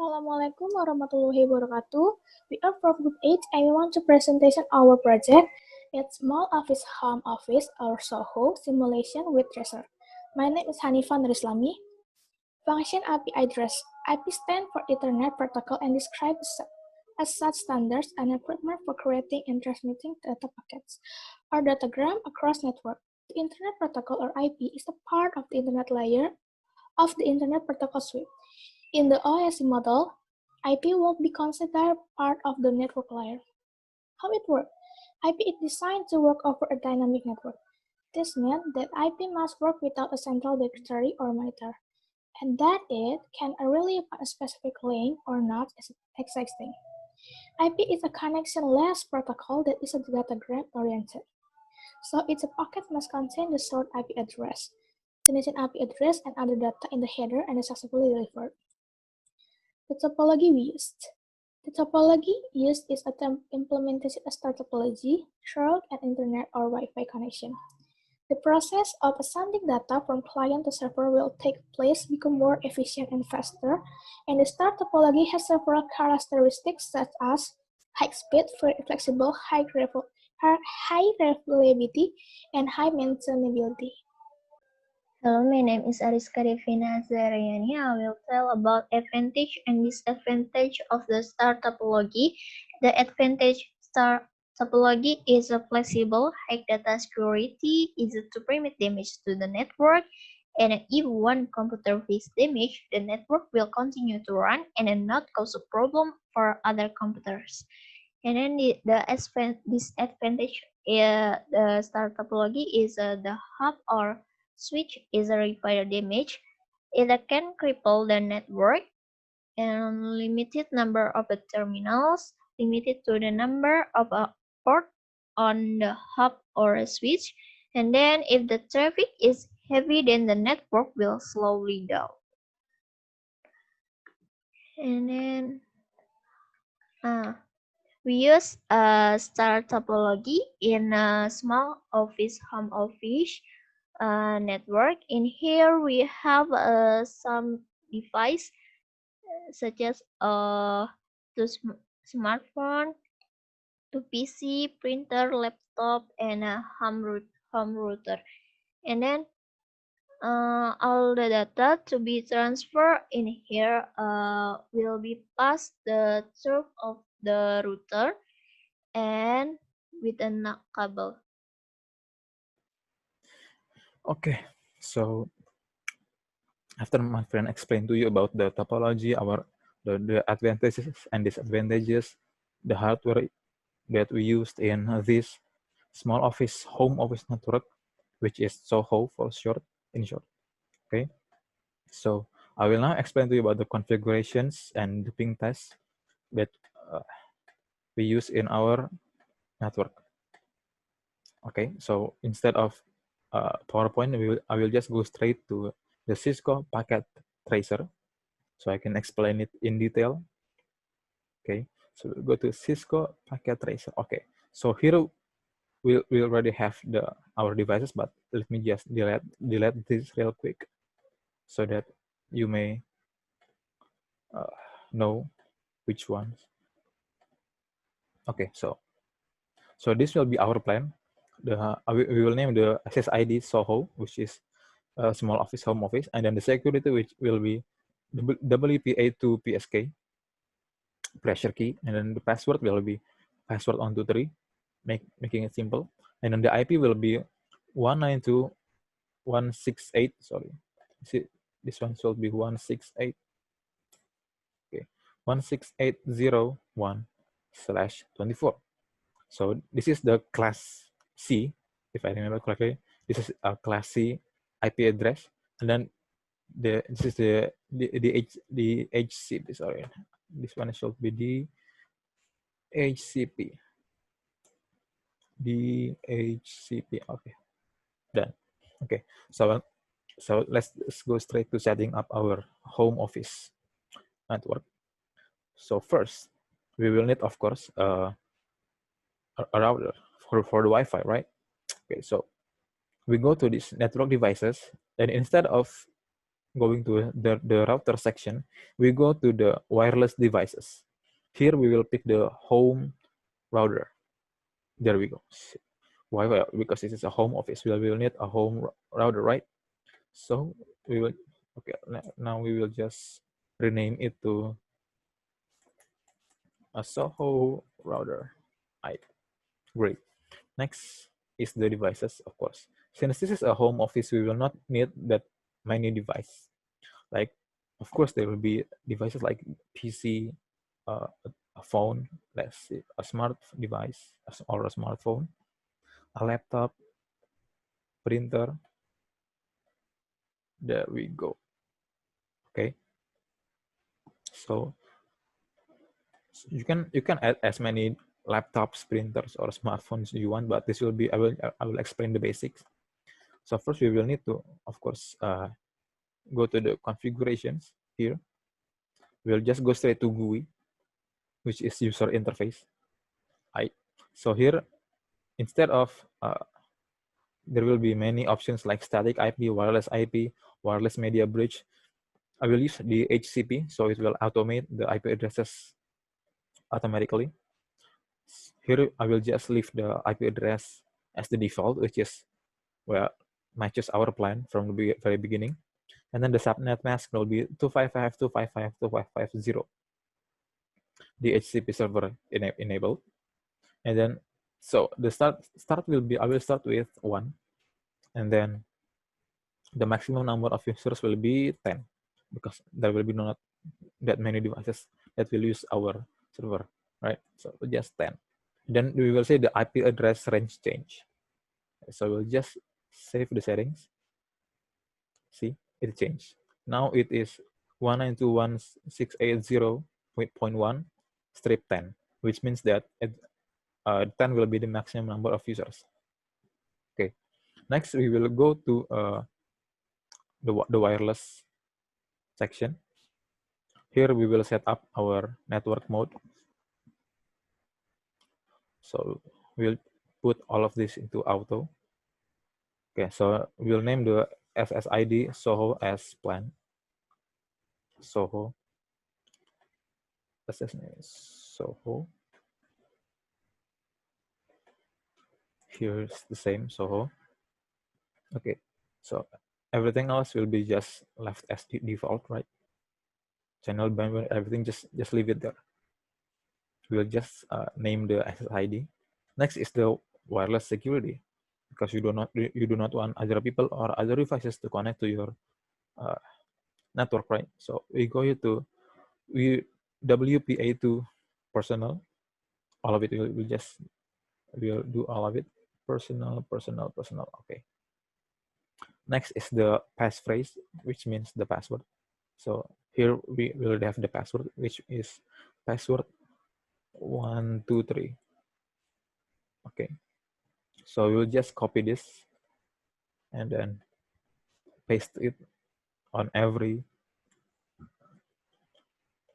Assalamualaikum warahmatullahi wabarakatuh. We are from Group 8 and we want to presentation our project. It's Small Office Home Office or SOHO Simulation with Tracer. My name is Hanifah Nurislami. Function IP address. IP stand for Ethernet Protocol and describes as such standards and equipment for creating and transmitting data packets or datagram across network. The Internet Protocol or IP is a part of the Internet layer of the Internet Protocol suite. In the OSI model, IP will be considered part of the network layer. How it works? IP is designed to work over a dynamic network. This means that IP must work without a central directory or monitor, and that it can rely upon a specific link or not existing. IP is a connection-less protocol that is a datagram-oriented. So its packet must contain the stored IP address, destination IP address, and other data in the header and is successfully delivered. The topology we used. The topology used is a implementation of star topology through an internet or Wi-Fi connection. The process of sending data from client to server will take place, become more efficient and faster, and the star topology has several characteristics such as high speed, very flexible, high reliability, and high maintainability. Hello, my name is Ariska Devina Zaryani. I will tell about advantage and disadvantage of the star topology. The advantage star topology is a flexible, high data security, easy to prevent damage to the network, and if one computer face damage, the network will continue to run and not cause a problem for other computers. And then the disadvantage the star topology is the hub or switch is a repair damage. It can cripple the network and limited number of the terminals, limited to the number of a port on the hub or a switch. And then if the traffic is heavy, then the network will slowly down. And then we use a star topology in a small office, home office network. In here, we have some device such as to smartphone, to PC, printer, laptop, and a home router. And then all the data to be transferred in here will be passed through of the router and with a NAC cable. Okay, so after my friend explained to you about the topology, the advantages and disadvantages, the hardware that we used in this small office, home office network, which is SOHO for short, in short. Okay, so I will now explain to you about the configurations and the ping test that we use in our network. Okay, so instead of PowerPoint, I will just go straight to the Cisco Packet Tracer, so I can explain it in detail. Okay, so we'll go to Cisco Packet Tracer. Okay, so here we already have our devices, but let me just delete this real quick, so that you may know which ones. Okay, so this will be our plan. We will name the SSID SOHO, which is small office, home office, and then the security, which will be WPA2PSK, pressure key, and then the password will be password123, making it simple, and then the IP will be 192.168. Sorry, see, this one should be 168. Okay, 168.0.1/24. So this is the class C, if I remember correctly. This is a class C IP address, and then this is the HCP. Sorry, this one should be the HCP. Okay, done. Okay, so let's go straight to setting up our home office network. So first, we will need, of course, a router for the Wi-Fi, right? Okay, so we go to these network devices, and instead of going to the router section, we go to the wireless devices. Here we will pick the home router. There we go. Why? Well, because this is a home office, we will need a home router, right? So we will, okay, now we will just rename it to a Soho router. Right, great. Next is the devices, of course. Since this is a home office, we will not need that many devices. Like, of course, there will be devices like PC, a phone, let's see, a smart device or a smartphone, a laptop, printer. There we go. Okay. So you can add as many laptops, printers, or smartphones you want, but this will be I will explain the basics. So first we will need to, of course, go to the configurations here. We'll just go straight to GUI, which is user interface. So here, instead of there will be many options like static IP, wireless media bridge. I will use the HCP, so it will automate the IP addresses automatically. Here, I will just leave the IP address as the default, which is where matches our plan from the very beginning. And then the subnet mask will be 255.255.255.0. The HCP server enabled. And then, so the start will be, I will start with 1. And then the maximum number of users will be 10, because there will be not that many devices that will use our server, right? So just 10. Then we will say the IP address range change. So we'll just save the settings. See, it changed. Now it is 192.168.0.1 strip 10, which means that 10 will be the maximum number of users. Okay. Next, we will go to the wireless section. Here we will set up our network mode. So we'll put all of this into auto. Okay, so we'll name the SSID Soho as plan. Soho. Soho. Here's the same Soho. Okay, so everything else will be just left as default, right? Channel bandwidth, everything, just leave it there. We'll just name the SSID. Next is the wireless security, because you do not want other people or other devices to connect to your network, right? So we go here to WPA2 personal. All of it we'll do all of it. Personal. Okay. Next is the passphrase, which means the password. So here we will have the password, which is password 123. Okay. So we'll just copy this and then paste it on every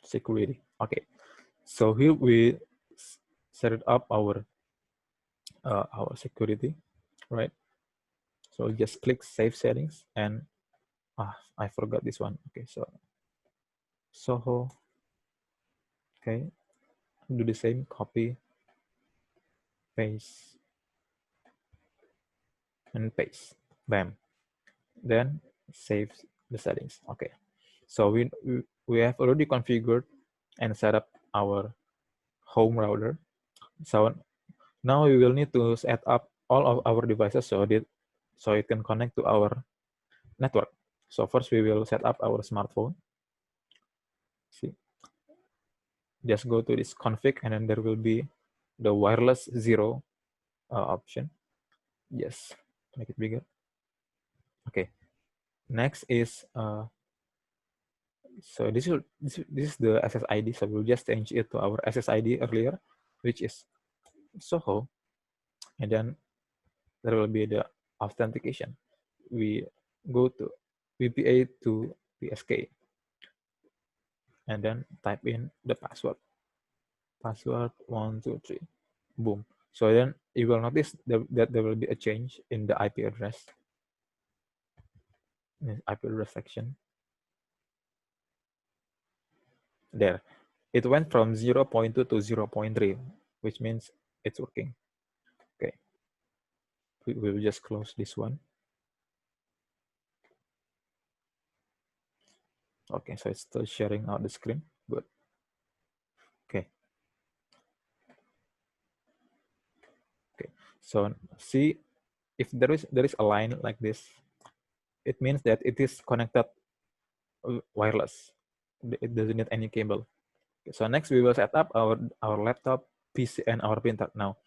security. Okay. So here we set up our security, right? So just click save settings, and I forgot this one. Okay, so Soho. Okay, do the same, copy, paste, and paste. Bam. Then save the settings. Okay, so we have already configured and set up our home router. So now we will need to set up all of our devices so it can connect to our network. So first we will set up our smartphone. See, just go to this config, and then there will be the wireless 0 option. Yes, make it bigger. Okay. Next is so this is the SSID. So we'll just change it to our SSID earlier, which is Soho, and then there will be the authentication. We go to VPA to PSK, and then type in the password. Password 123. Boom. So then you will notice that there will be a change in the IP address section. There. It went from 0.2 to 0.3, which means it's working. Okay. We will just close this one. Okay, so it's still sharing out the screen. Good. Okay. Okay. So see, if there is a line like this, it means that it is connected wireless. It doesn't need any cable. Okay, so next we will set up our laptop, PC, and our printer. Now,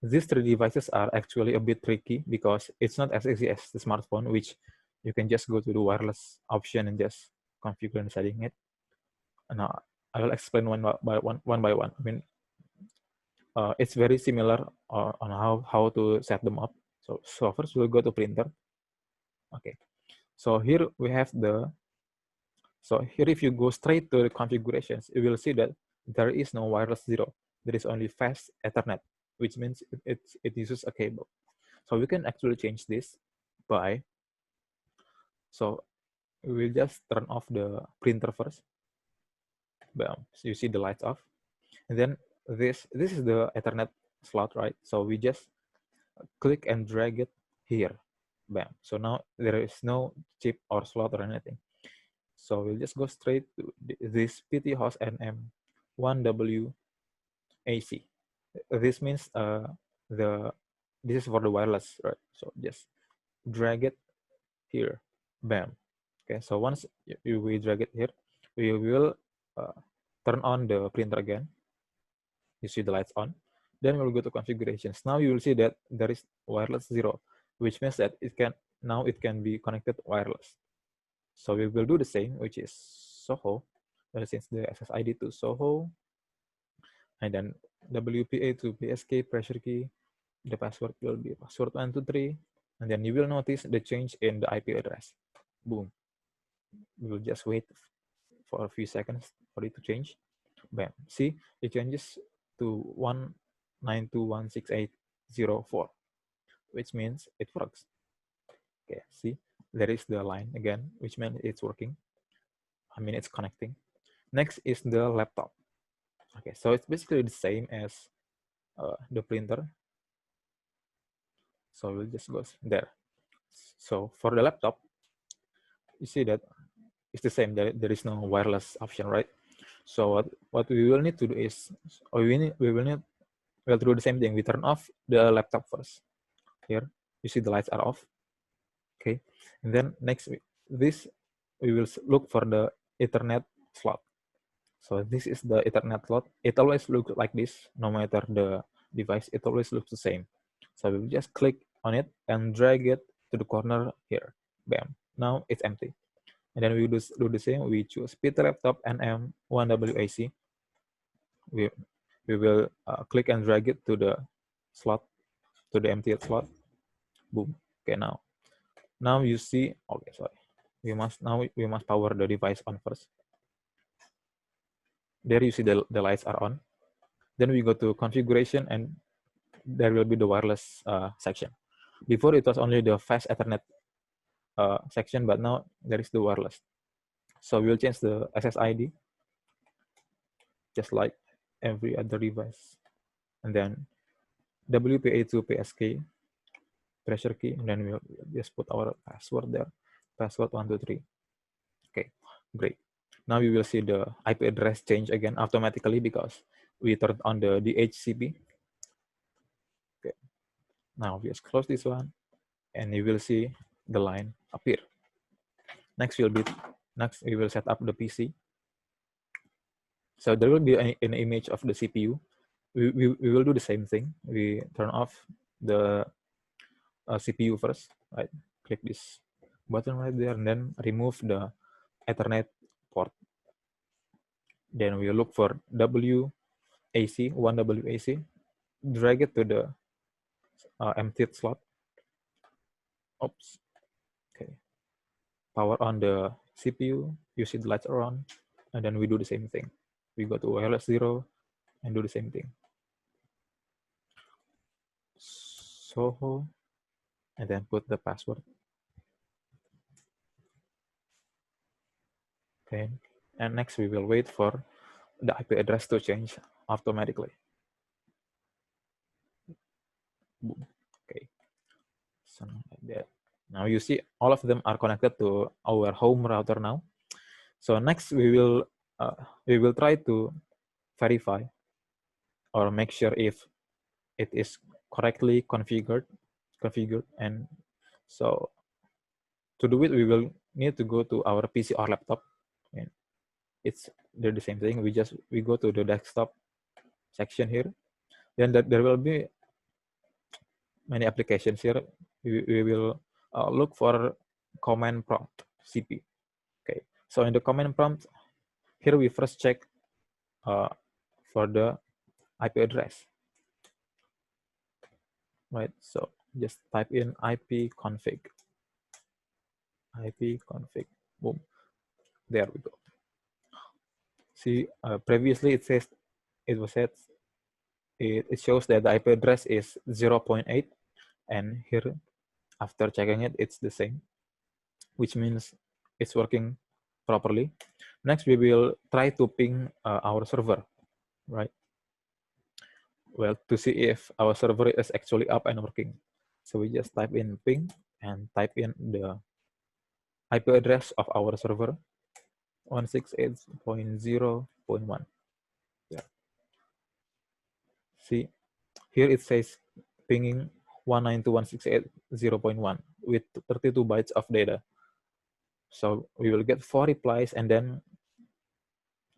these three devices are actually a bit tricky because it's not as easy as the smartphone, which you can just go to the wireless option and just configure and setting it. Now, I will explain one by one. I mean, it's very similar on how to set them up. So first we'll go to printer. Okay. So here we have so here if you go straight to the configurations, you will see that there is no wireless 0. There is only fast Ethernet, which means it uses a cable. So we can actually change this by, so we will just turn off the printer first. Bam. So you see the lights off. And then this is the Ethernet slot, right? So we just click and drag it here. Bam. So now there is no chip or slot or anything. So we'll just go straight to this PT host NM1W AC. This means this is for the wireless, right? So just drag it here. Bam. Okay, so once we drag it here, we will turn on the printer again. You see the lights on. Then we'll go to configurations. Now you will see that there is wireless 0, which means that it can be connected wireless. So we will do the same, which is Soho. Since the SSID to Soho, and then WPA to PSK pressure key. The password will be password 123, and then you will notice the change in the IP address. Boom. We'll just wait for a few seconds for it to change. Bam. See, it changes to 192.168.0.4, which means it works. Okay, see, there is the line again, which means it's working. I mean, it's connecting. Next is the laptop. Okay, so it's basically the same as the printer. So we'll just go there. So for the laptop, you see that it's the same. There is no wireless option, right? So what we will need to do is, we'll do the same thing. We turn off the laptop first. Here, you see the lights are off. Okay, and then next we will look for the Ethernet slot. So this is the Ethernet slot. It always looks like this, no matter the device. It always looks the same. So we'll just click on it and drag it to the corner here. Bam. Now it's empty. And then we do the same. We choose PT laptop NM1WAC. We will click and drag it to the slot, to the empty slot. Boom. Okay, now you see. Okay, sorry. We must power the device on first. There you see the lights are on. Then we go to configuration, and there will be the wireless section. Before it was only the fast Ethernet section, but now there is the wireless. So we'll change the SSID, just like every other device, and then WPA to PSK pressure key, and then we'll just put our password there, password 123. Okay, great. Now we will see the IP address change again automatically because we turned on the DHCP. Okay, now we just close this one, and you will see the line appear. Next we will set up the PC. So there will be an image of the CPU. We will do the same thing. We turn off the CPU first, right? Click this button right there, and then remove the Ethernet port. Then we look for WAC, 1WAC, drag it to the empty slot. Oops. Okay. Power on the CPU, you see the lights are on, and then we do the same thing. We go to wireless 0 and do the same thing. Soho, and then put the password. Okay, and next we will wait for the IP address to change automatically. Boom. Okay, so like that. Now you see all of them are connected to our home router now. So next we will try to verify or make sure if it is correctly configured, and so to do it we will need to go to our PC or laptop, and they're the same thing. We go to the desktop section here, then there will be many applications here. We will look for command prompt CP. Okay, so in the command prompt here we first check for the IP address, right? So just type in ipconfig, boom, there we go. See, previously it says it shows that the IP address is 0.8, and here after checking it, it's the same, which means it's working properly. Next, we will try to ping our server, right? Well, to see if our server is actually up and working. So we just type in ping and type in the IP address of our server, 168.0.1. Yeah. See, here it says pinging 192.168.0.1 with 32 bytes of data. So we will get 4 replies, and then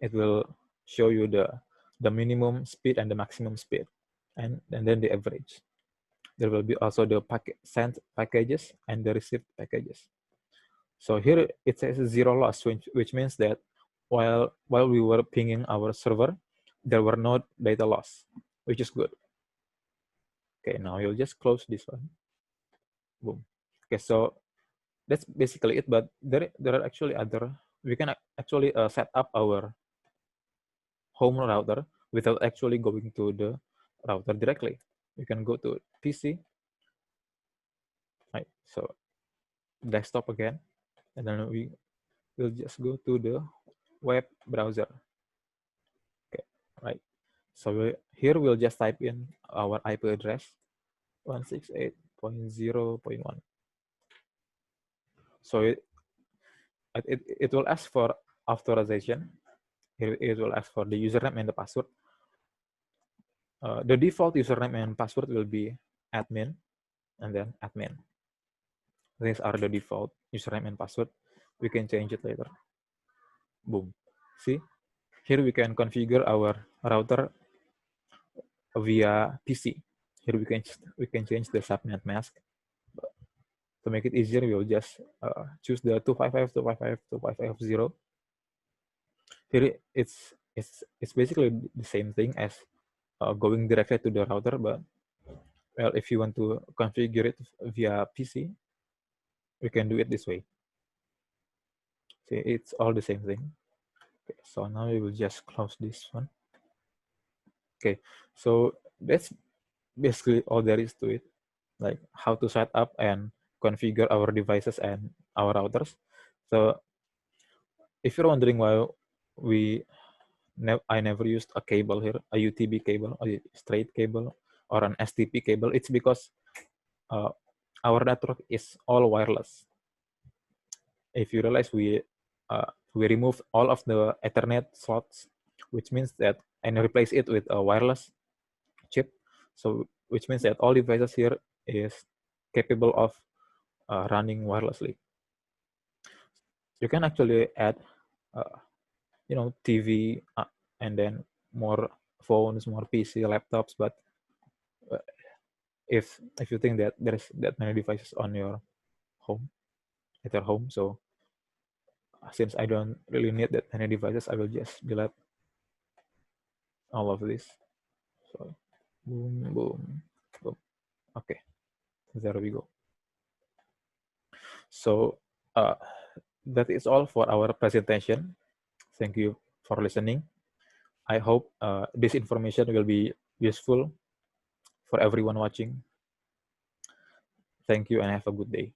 it will show you the minimum speed and the maximum speed, and then the average. There will be also the sent packages and the received packages. So here it says 0 loss, which means that while we were pinging our server, there were no data loss, which is good. Okay, now you'll just close this one. Boom. Okay, so that's basically it. But there are actually other. We can actually set up our home router without actually going to the router directly. We can go to PC, right? So desktop again, and then we will just go to the web browser. Okay, right. So here we'll just type in our IP address, 168.0.1. So it will ask for authorization. Here it will ask for the username and the password. The default username and password will be admin and then admin. These are the default username and password. We can change it later. Boom. See, here we can configure our router via PC. Here we can change the subnet mask. To make it easier, we will just choose the 255.255.255.0. Here it's basically the same thing as going directly to the router, but well, if you want to configure it via PC, we can do it this way. See, it's all the same thing. Okay, so now we will just close this one. Okay, so that's basically all there is to it, like how to set up and configure our devices and our routers. So if you're wondering why I never used a cable here, a UTB cable, a straight cable, or an STP cable, it's because our network is all wireless. If you realize, we remove all of the Ethernet slots, which means that, and replace it with a wireless chip. So which means that all devices here is capable of running wirelessly. You can actually add, TV, and then more phones, more PC, laptops. But if you think that there's that many devices on your home, at your home, so since I don't really need that many devices, I will just delete all of this. So boom, boom, boom. Okay, there we go. So that is all for our presentation. Thank you for listening. I hope this information will be useful for everyone watching. Thank you and have a good day.